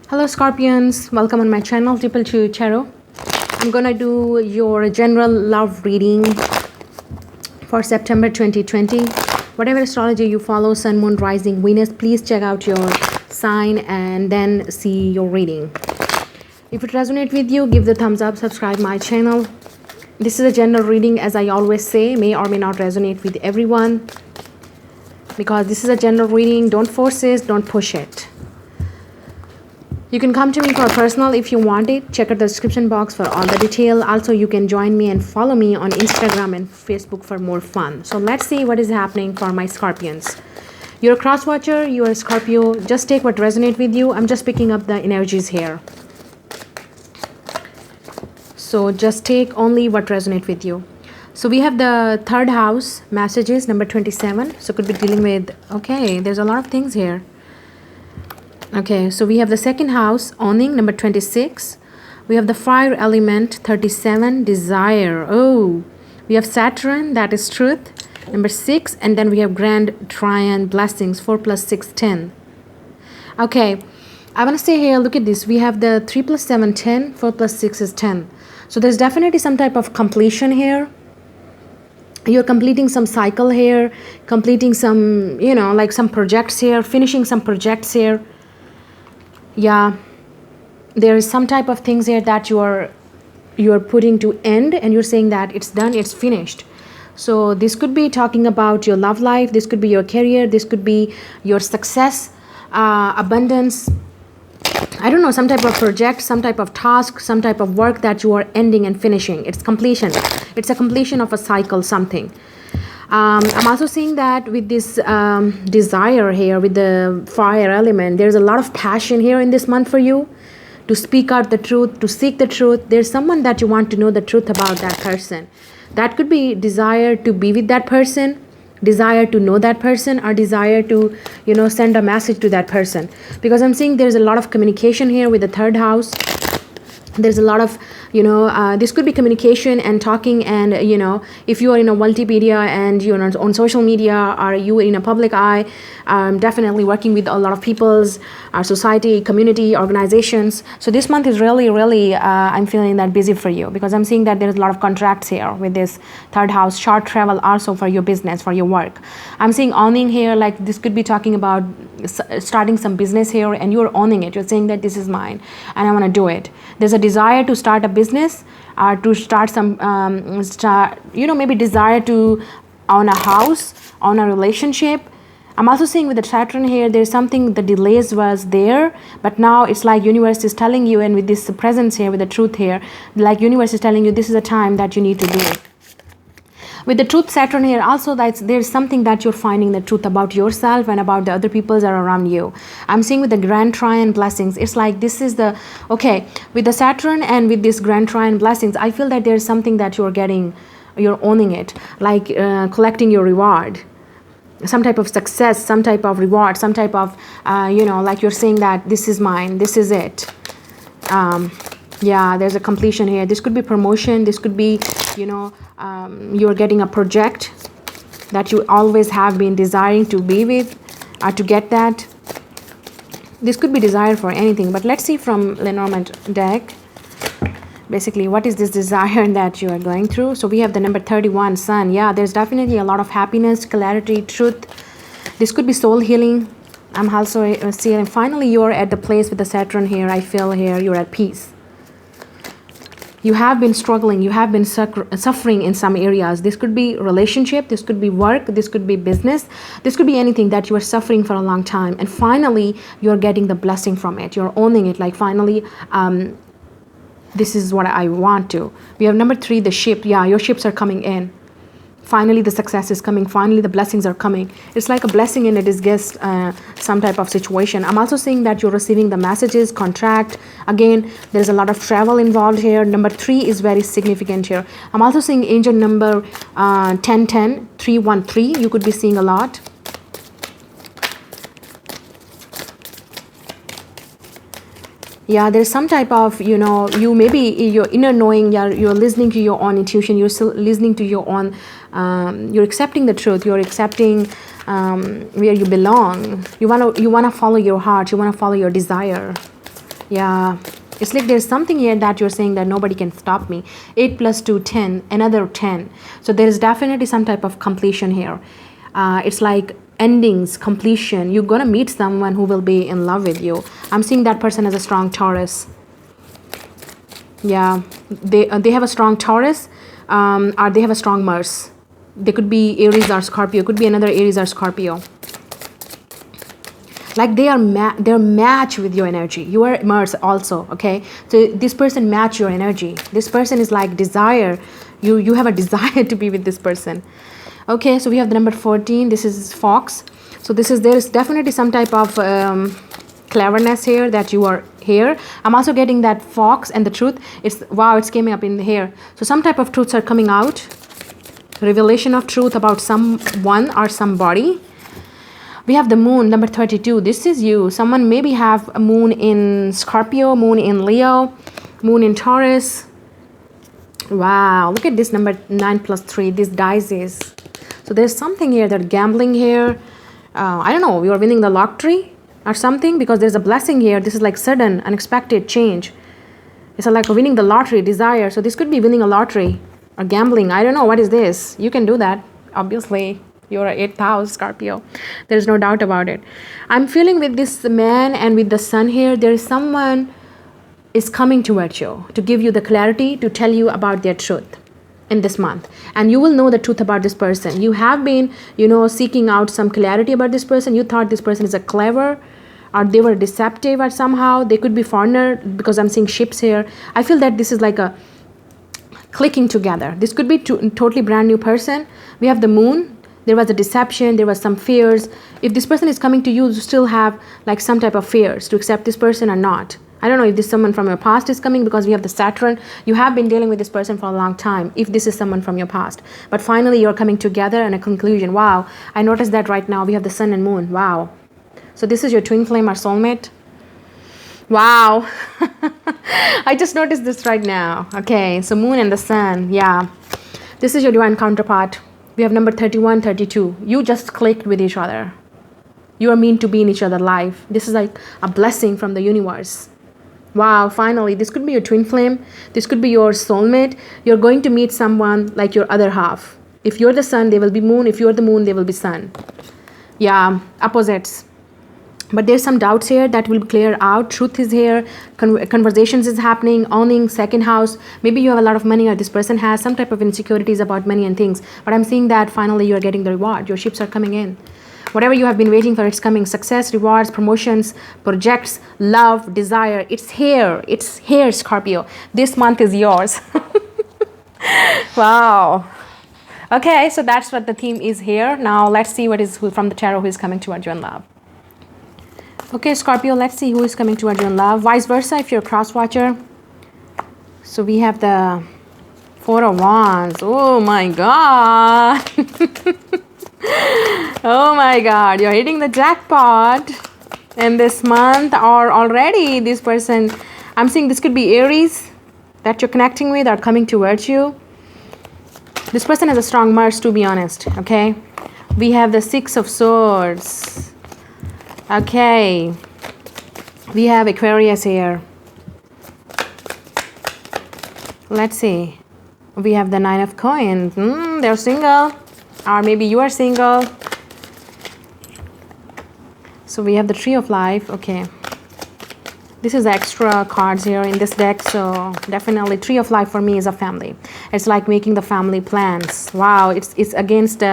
Hello Scorpions, welcome on my channel Triple Two Tarot. I'm gonna do your general love reading for September 2020. Whatever astrology you follow, Sun, Moon, Rising, Venus, please check out your sign and then see your reading. If it resonates with you, give the thumbs up, subscribe my channel. This is a general reading, as I always say, may or may not resonate with everyone. Because this is a general reading, don't force it, don't push it. You can come to me for personal if you want it. Check out the description box for all the detail. Also, you can join me and follow me on Instagram and Facebook for more fun. So let's see what is happening for my Scorpions. You're a cross watcher, you're a Scorpio. Just take what resonates with you. I'm just picking up the energies here. So just take only what resonates with you. So we have the third house messages, number 27. So could be dealing with, okay, there's a lot of things here. Okay, so we have the second house, owning, number 26. We have the fire element, 37, desire. Oh, we have Saturn, that is truth, number 6. And then we have grand triad, blessings, 4 plus 6, 10. Okay, I want to say here, look at this. We have the 3 plus 7, 10, 4 plus 6 is 10. So there's definitely some type of completion here. You're completing some cycle here, completing some, like some projects here, finishing some projects here. Yeah, there is some type of things here that you're putting to end, and you're saying that it's done, it's finished. So this could be talking about your love life, this could be your career, this could be your success, abundance, I don't know, some type of project, some type of task, some type of work that you are ending and finishing. It's completion. It's a completion of a cycle, something. I'm also seeing that with this desire here, with the fire element, there's a lot of passion here in this month for you to speak out the truth, to seek the truth. There's someone that you want to know the truth about that person. That could be desire to be with that person, desire to know that person, or desire to, send a message to that person. Because I'm seeing there's a lot of communication here with the third house. There's a lot of, this could be communication and talking, and, if you are in a multimedia and you're on social media, or you are in a public eye, definitely working with a lot of people's, our society, community, organizations. So this month is really, really, I'm feeling that busy for you, because I'm seeing that there's a lot of contracts here with this third house, short travel also for your business, for your work. I'm seeing owning here, like this could be talking about starting some business here, and you're owning it. You're saying that this is mine and I want to do it. There's a desire to start a business, or to start some, maybe desire to own a house, own a relationship. I'm also seeing with the Saturn here, there's something, the delays was there, but now it's like universe is telling you, and with this presence here, with the truth here, like universe is telling you this is a time that you need to do it. With the truth Saturn here, also there's something that you're finding the truth about yourself and about the other people that are around you. I'm seeing with the grand triad blessings, it's like this is the, okay, with the Saturn and with this grand triad blessings, I feel that there's something that you're getting, you're owning it, like collecting your reward. Some type of success, some type of reward, some type of, like you're saying that this is mine, this is it. Yeah, there's a completion here. This could be promotion. This could be, you're getting a project that you always have been desiring to be with, or to get that. This could be desire for anything. But let's see from Lenormand deck, basically, what is this desire that you are going through? So we have the number 31, Sun. Yeah, there's definitely a lot of happiness, clarity, truth. This could be soul healing. I'm also seeing, finally, you're at the place with the Saturn here. I feel here you're at peace. You have been struggling, you have been suffering in some areas. This could be relationship, this could be work, this could be business, this could be anything that you are suffering for a long time. And finally, you're getting the blessing from it. You're owning it, like finally, this is what I want to. We have number 3, the ship. Yeah, your ships are coming in. Finally, the success is coming. Finally, the blessings are coming. It's like a blessing in a disguise, some type of situation. I'm also seeing that you're receiving the messages, contract. Again, there's a lot of travel involved here. Number 3 is very significant here. I'm also seeing angel number 1010, 313. You could be seeing a lot. Yeah, there's some type of, you maybe your inner knowing, you're listening to your own intuition, you're still listening to your own, you're accepting the truth, you're accepting where you belong. You wanna follow your heart, you wanna follow your desire. Yeah, it's like there's something here that you're saying that nobody can stop me. 8 plus 2, 10, another 10. So there is definitely some type of completion here. It's like endings, completion. You're gonna meet someone who will be in love with you. I'm seeing that person as a strong Taurus. Yeah, they have a strong Taurus, or they have a strong Mars. They could be Aries or Scorpio. Could be another Aries or Scorpio. Like they're match with your energy. You are Mars also, okay? So this person match your energy. This person is like desire. You have a desire to be with this person. Okay, so we have the number 14. This is Fox. So there is definitely some type of cleverness here that you are here. I'm also getting that Fox and the truth. It's coming up in here. So some type of truths are coming out. Revelation of truth about someone or somebody. We have the moon, number 32. This is you. Someone maybe have a moon in Scorpio, moon in Leo, moon in Taurus. Wow, look at this number 9 plus 3. This dice is. So there's something here, that gambling here. I don't know, you're winning the lottery or something, because there's a blessing here. This is like sudden, unexpected change. It's like winning the lottery, desire. So this could be winning a lottery or gambling. I don't know, what is this? You can do that, obviously. You're an 8th house Scorpio. There's no doubt about it. I'm feeling with this man and with the sun here, there is someone is coming towards you to give you the clarity, to tell you about their truth in this month. And you will know the truth about this person. You have been, seeking out some clarity about this person. You thought this person is a clever, or they were deceptive, or somehow they could be foreigner, because I'm seeing ships here. I feel that this is like a clicking together. This could be totally brand new person. We have the moon. There was a deception, there was some fears. If this person is coming to you, you still have like some type of fears to accept this person or not. I don't know if this someone from your past is coming, because we have the Saturn. You have been dealing with this person for a long time, if this is someone from your past. But finally, you're coming together and a conclusion. Wow, I noticed that right now. We have the sun and moon. Wow. So this is your twin flame or soulmate. Wow. I just noticed this right now. Okay, so moon and the sun. Yeah. This is your divine counterpart. We have number 31, 32. You just clicked with each other. You are meant to be in each other's life. This is like a blessing from the universe. Wow, finally, this could be your twin flame. This could be your soulmate. You're going to meet someone like your other half. If you're the sun, they will be moon. If you're the moon, they will be sun. Yeah, opposites. But there's some doubts here that will clear out. Truth is here. Conversations is happening. Owning second house. Maybe you have a lot of money, or this person has some type of insecurities about money and things. But I'm seeing that finally you're getting the reward. Your ships are coming in. Whatever you have been waiting for, it's coming. Success, rewards, promotions, projects, love, desire. It's here. It's here, Scorpio. This month is yours. Wow. Okay, so that's what the theme is here. Now let's see what is from the tarot who is coming towards you in love. Okay, Scorpio, let's see who is coming towards you in love. Vice versa, if you're a cross-watcher. So we have the 4 of Wands. Oh, my God. Oh, my God. You're hitting the jackpot in this month, or already this person. I'm seeing this could be Aries that you're connecting with or coming towards you. This person has a strong Mars, to be honest, okay? We have the 6 of Swords. Okay, we have Aquarius here. Let's see. We have the 9 of Coins. They're single, or maybe you are single. So we have the Tree of Life. Okay, this is extra cards here in this deck. So definitely Tree of Life for me is a family. It's like making the family plans. Wow, it's against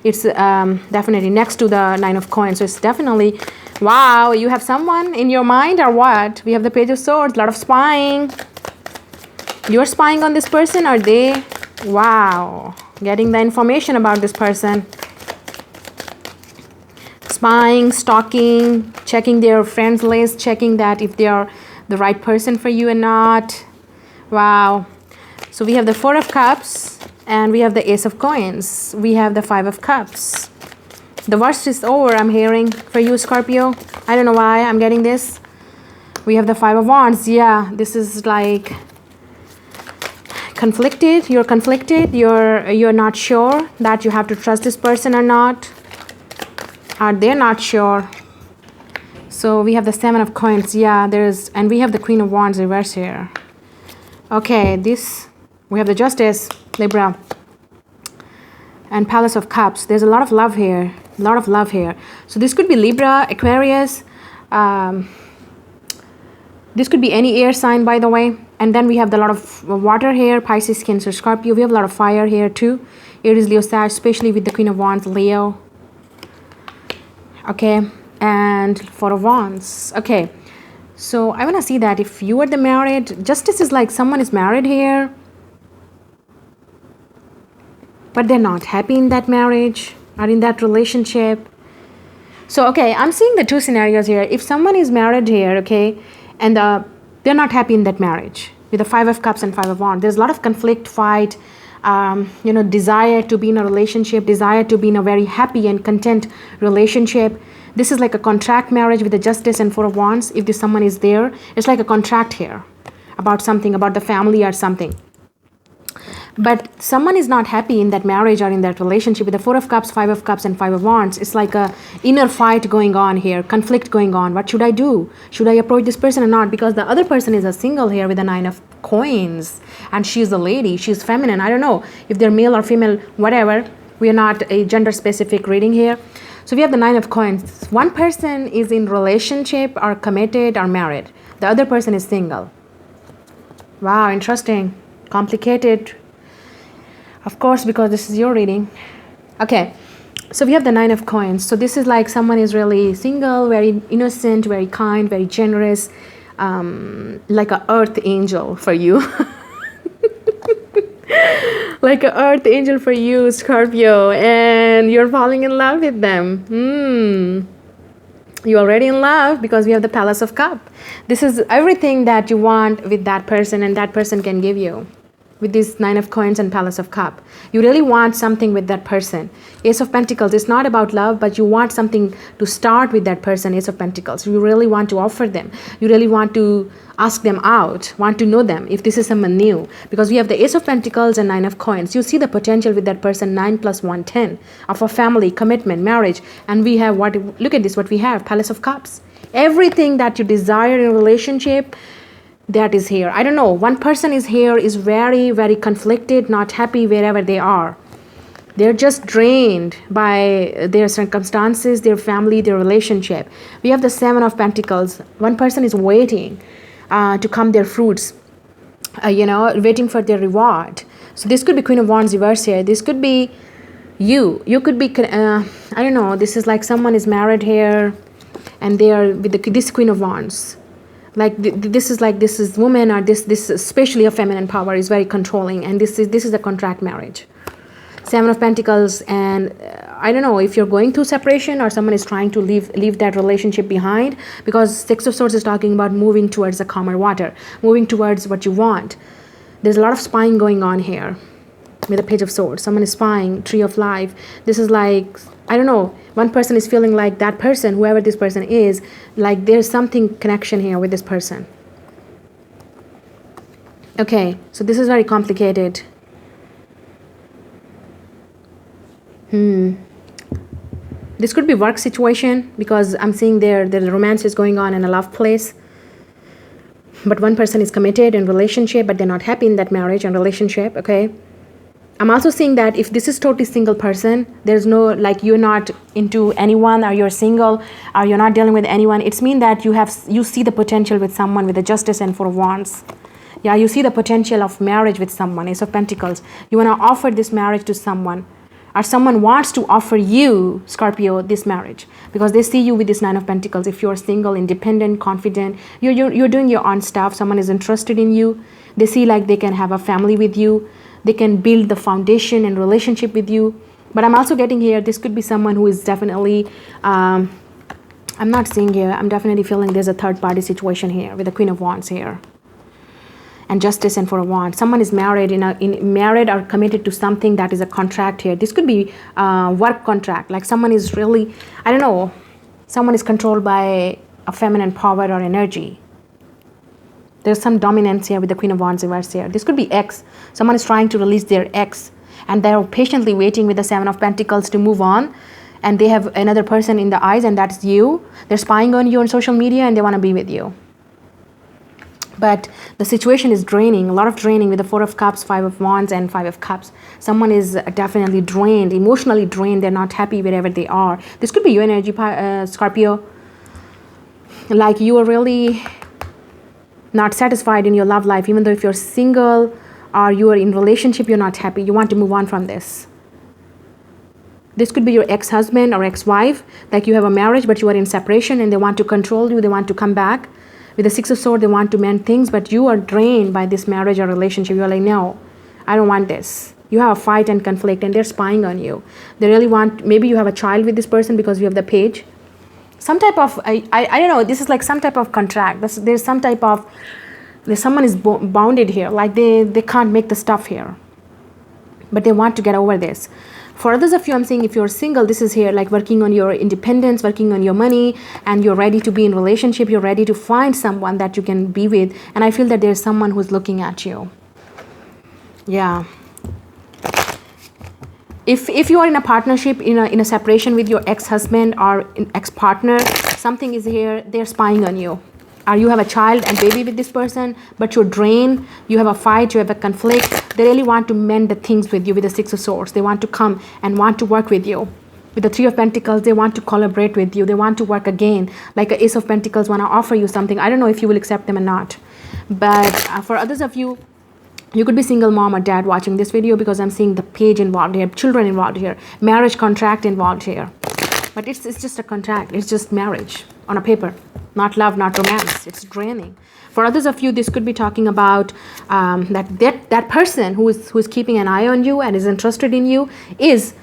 it's definitely next to the 9 of Coins. So it's definitely, wow, you have someone in your mind or what? We have the Page of Swords, a lot of spying. You're spying on this person, or they? Wow, getting the information about this person. Spying, stalking, checking their friends list, checking that if they are the right person for you or not. Wow. So we have the 4 of Cups, and we have the Ace of Coins. We have the 5 of Cups. The worst is over, I'm hearing, for you, Scorpio. I don't know why I'm getting this. We have the 5 of Wands. Yeah, this is like conflicted. You're conflicted. You're not sure that you have to trust this person or not. Or they're not sure. So we have the Seven of Coins. Yeah, and we have the Queen of Wands reverse here. Okay, we have the Justice, Libra, and Palace of Cups. There's a lot of love here. A lot of love here. So this could be Libra, Aquarius. This could be any air sign, by the way. And then we have a lot of water here, Pisces, Cancer, Scorpio. We have a lot of fire here too. Aries, Leo, Sag, especially with the Queen of Wands, Leo. Okay, and Four of Wands. Okay, so I want to see that if you are the married, Justice is like someone is married here, but they're not happy in that marriage or in that relationship. So, okay, I'm seeing the two scenarios here. If someone is married here, okay, and they're not happy in that marriage with the Five of Cups and Five of Wands, there's a lot of conflict, fight, desire to be in a relationship, desire to be in a very happy and content relationship. This is like a contract marriage with the Justice and Four of Wands. If this someone is there, it's like a contract here about something, about the family or something. But someone is not happy in that marriage or in that relationship with the Four of Cups, Five of Cups, and Five of Wands. It's like a inner fight going on here, conflict going on. What should I do? Should I approach this person or not? Because the other person is a single here with the Nine of Coins, and she's a lady, she's feminine. I don't know if they're male or female, whatever. We are not a gender specific reading here. So we have the Nine of Coins. One person is in relationship or committed or married. The other person is single. Wow, interesting. Complicated. Of course, because this is your reading. Okay, so we have the Nine of Coins. So this is like someone is really single, very innocent, very kind, very generous, like an earth angel for you. Like an earth angel for you, Scorpio, and you're falling in love with them. You're already in love because we have the Palace of Cup. This is everything that you want with that person, and that person can give you. With this Nine of Coins and Palace of Cup, you really want something with that person. Ace of Pentacles, it's not about love, but you want something to start with that person. Ace of Pentacles, you really want to offer them, you really want to ask them out, want to know them if this is someone new, because we have the Ace of Pentacles and Nine of Coins. You see the potential with that person. 9 plus 1, 10 of a family, commitment, marriage. And we have look at this, what we have, Palace of Cups. Everything that you desire in a relationship, that is here. I don't know, one person is here, is very, very conflicted, not happy wherever they are. They're just drained by their circumstances, their family, their relationship. We have the Seven of Pentacles. One person is waiting to come their fruits, waiting for their reward. So this could be Queen of Wands reverse here. This could be you. You could be, I don't know, this is like someone is married here and they are with this Queen of Wands. Like this is woman, or this especially a feminine power is very controlling, and this is a contract marriage. Seven of Pentacles, and I don't know if you're going through separation or someone is trying to leave that relationship behind, because Six of Swords is talking about moving towards the calmer water, moving towards what you want. There's a lot of spying going on here with the Page of Swords. Someone is spying. Tree of Life. This is like, I don't know, one person is feeling like that person, whoever this person is, like there's something connection here with this person. Okay, so this is very complicated. This could be work situation, because I'm seeing the romance is going on in a love place. But one person is committed in relationship, but they're not happy in that marriage and relationship, okay? I'm also seeing that if this is totally single person, there's no, like you're not into anyone, or you're single, or you're not dealing with anyone, it's mean that you see the potential with someone with the Justice and Four of Wands. Yeah, you see the potential of marriage with someone, Ace of Pentacles. You want to offer this marriage to someone, or someone wants to offer you, Scorpio, this marriage, because they see you with this Nine of Pentacles. If you're single, independent, confident, you're doing your own stuff, someone is interested in you, they see like they can have a family with you, they can build the foundation and relationship with you. But I'm also getting here, this could be someone who is definitely, I'm not seeing here, I'm definitely feeling there's a third party situation here with the Queen of Wands here. And Justice and Four of Wands. Someone is married, married or committed to something that is a contract here. This could be work contract, like someone is really, I don't know, someone is controlled by a feminine power or energy. There's some dominance here with the Queen of Wands reverse here. This could be ex. Someone is trying to release their ex, and they're patiently waiting with the Seven of Pentacles to move on and they have another person in the eyes, and that's you. They're spying on you on social media and they want to be with you. But the situation is draining, a lot of draining with the Four of Cups, Five of Wands, and Five of Cups. Someone is definitely drained, emotionally drained. They're not happy wherever they are. This could be your energy, Scorpio. Like you are really not satisfied in your love life, even though if you're single or you are in relationship, you're not happy. You want to move on from this. This could be your ex-husband or ex-wife. Like you have a marriage, but you are in separation and they want to control you. They want to come back. With the Six of Swords, they want to mend things, but you are drained by this marriage or relationship. You're like, no, I don't want this. You have a fight and conflict, and they're spying on you. They really want, maybe you have a child with this person because you have the Page. Some type of, I don't know, this is like some type of contract. There's some type of, someone is bounded here. Like they can't make the stuff here. But they want to get over this. For others of you, I'm saying if you're single, this is here, like working on your independence, working on your money, and you're ready to be in relationship, you're ready to find someone that you can be with. And I feel that there's someone who's looking at you. Yeah. If you are in a partnership, in a separation with your ex-husband or ex-partner, something is here, they're spying on you. Or you have a child and baby with this person, but you're drained, you have a fight, you have a conflict. They really want to mend the things with you with the Six of Swords. They want to come and want to work with you. With the Three of Pentacles, they want to collaborate with you. They want to work again. Like an Ace of Pentacles want to offer you something. I don't know if you will accept them or not. But for others of you, you could be single mom or dad watching this video, because I'm seeing the Page involved here, children involved here, marriage contract involved here. But it's just a contract. It's just marriage on a paper. Not love, not romance. It's draining. For others of you, this could be talking about that person who is keeping an eye on you and is interested in you is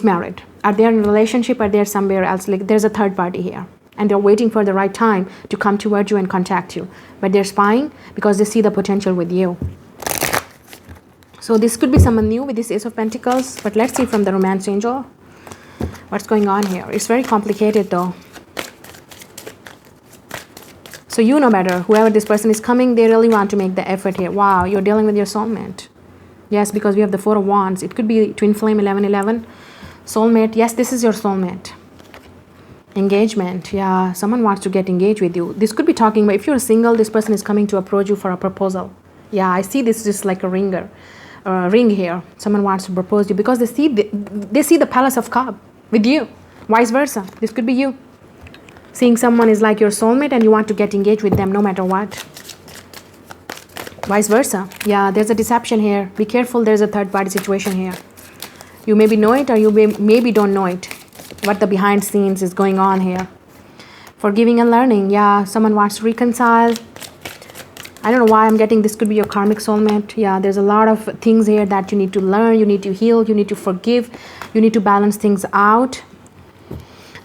married. Are they in a relationship? Are they somewhere else? Like there's a third party here, and they're waiting for the right time to come towards you and contact you. But they're spying because they see the potential with you. So this could be someone new with this Ace of Pentacles. But let's see from the Romance Angel what's going on here. It's very complicated though. So you know better. Whoever this person is coming, they really want to make the effort here. Wow, you're dealing with your soulmate. Yes, because we have the Four of Wands. It could be Twin Flame 1111. Soulmate. Yes, this is your soulmate. Engagement. Yeah, someone wants to get engaged with you. This could be talking about if you're single, this person is coming to approach you for a proposal. Yeah, I see this just like a ring here. Someone wants to propose to you because they see the Palace of Cups with you. Vice versa. This could be you. Seeing someone is like your soulmate and you want to get engaged with them no matter what. Vice versa. Yeah, there's a deception here. Be careful, there's a third party situation here. You maybe know it or you maybe don't know it. What the behind scenes is going on here. Forgiving and learning. Yeah, someone wants to reconcile. I don't know why I'm getting this could be your karmic soulmate. Yeah, there's a lot of things here that you need to learn. You need to heal. You need to forgive. You need to balance things out.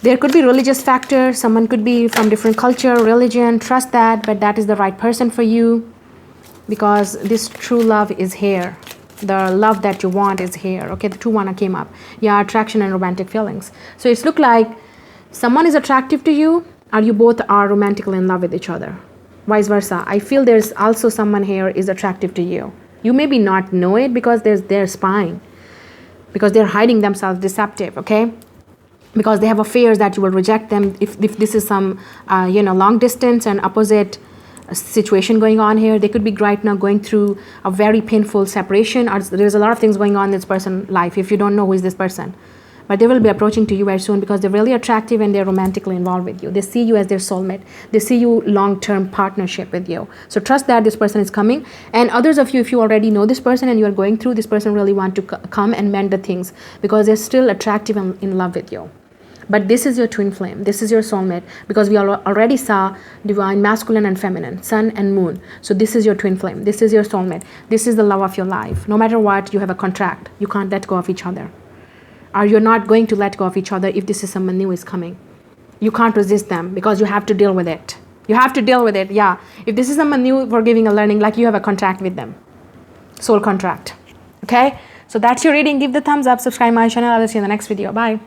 There could be religious factor. Someone could be from different culture, religion. Trust that, but that is the right person for you because this true love is here. The love that you want is here. Okay, the 2-1 came up. Yeah, attraction and romantic feelings. So it's look like someone is attractive to you or you both are romantically in love with each other. Vice versa. I feel there's also someone here is attractive to you. You maybe not know it because they're spying. Because they're hiding themselves, deceptive, okay? Because they have affairs that you will reject them if this is some long distance and opposite situation going on here. They could be right now going through a very painful separation, or there's a lot of things going on in this person's life if you don't know who is this person. But they will be approaching to you very soon because they're really attractive and they're romantically involved with you. They see you as their soulmate. They see you long-term partnership with you. So trust that this person is coming. And others of you, if you already know this person and you are going through, this person really want to come and mend the things because they're still attractive and in love with you. But this is your twin flame. This is your soulmate because we already saw divine masculine and feminine, sun and moon. So this is your twin flame. This is your soulmate. This is the love of your life. No matter what, you have a contract. You can't let go of each other. Or you're not going to let go of each other if this is someone new is coming. You can't resist them because you have to deal with it. You have to deal with it, yeah. If this is someone new forgiving and learning, like you have a contract with them. Soul contract. Okay? So that's your reading. Give the thumbs up. Subscribe my channel. I will see you in the next video. Bye.